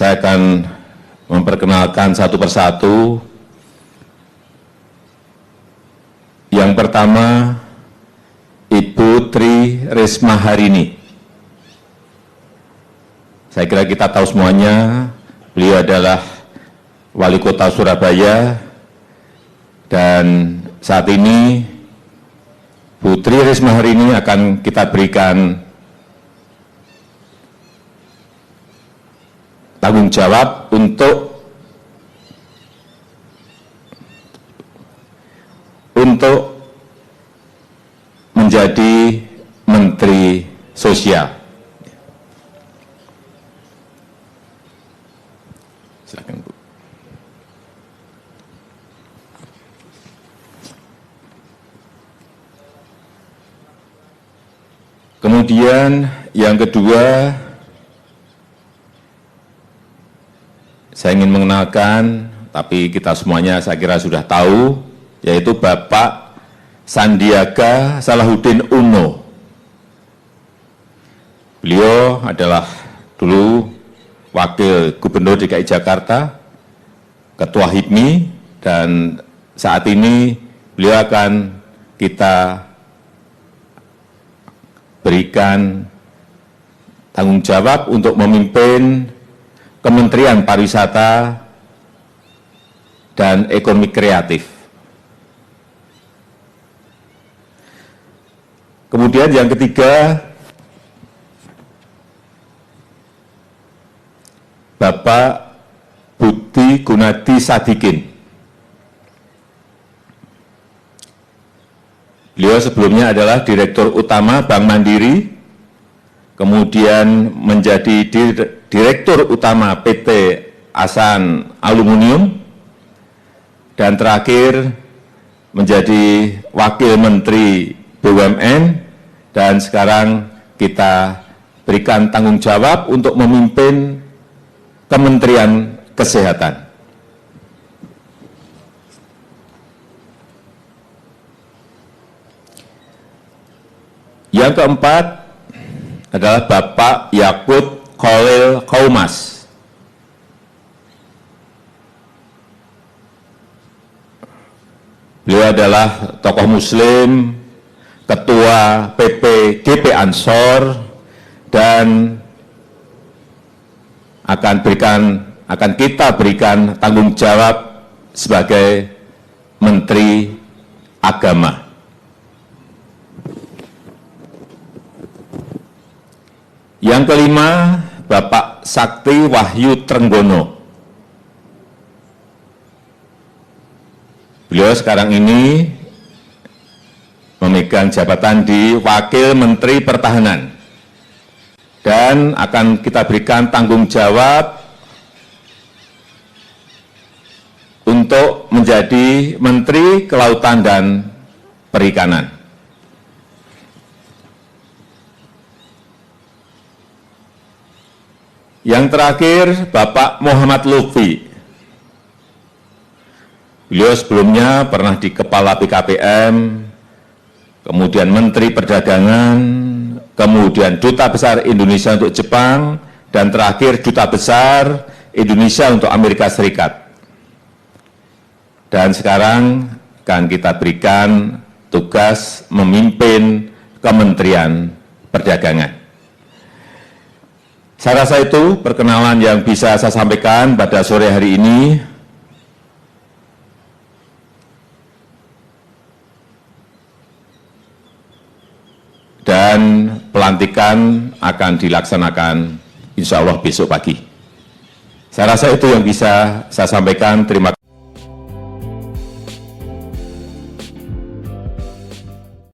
saya akan memperkenalkan satu persatu. Yang pertama, Ibu Tri Risma Harini. Saya kira kita tahu semuanya, beliau adalah Wali Kota Surabaya, dan saat ini Bu Tri Risma Harini akan kita berikan tanggung jawab untuk menjadi Menteri Sosial. Silakan, Bu. Kemudian yang kedua, saya ingin mengenalkan, tapi kita semuanya saya kira sudah tahu, yaitu Bapak Sandiaga Salahuddin Uno. Beliau adalah dulu Wakil Gubernur DKI Jakarta, Ketua HIPMI, dan saat ini beliau akan kita berikan tanggung jawab untuk memimpin Kementerian Pariwisata dan Ekonomi Kreatif. Kemudian yang ketiga, Bapak Budi Gunadi Sadikin. Beliau sebelumnya adalah Direktur Utama Bank Mandiri, kemudian menjadi Direktur Utama PT Asan Aluminium, dan terakhir menjadi Wakil Menteri BUMN, dan sekarang kita berikan tanggung jawab untuk memimpin Kementerian Kesehatan. Yang keempat adalah Bapak Yakut Khalil Qaumas. Beliau adalah tokoh Muslim, Ketua PPGP Ansor, dan akan kita berikan tanggung jawab sebagai Menteri Agama. Yang kelima, Bapak Sakti Wahyu Trenggono. Beliau sekarang ini memegang jabatan di Wakil Menteri Pertahanan, dan akan kita berikan tanggung jawab untuk menjadi Menteri Kelautan dan Perikanan. Yang terakhir, Bapak Muhammad Lutfi. Beliau sebelumnya pernah di Kepala BKPM, kemudian Menteri Perdagangan, kemudian Duta Besar Indonesia untuk Jepang, dan terakhir Duta Besar Indonesia untuk Amerika Serikat. Dan sekarang akan kita berikan tugas memimpin Kementerian Perdagangan. Saya rasa itu perkenalan yang bisa saya sampaikan pada sore hari ini. Dan pelantikan akan dilaksanakan insya Allah besok pagi. Saya rasa itu yang bisa saya sampaikan. Terima kasih.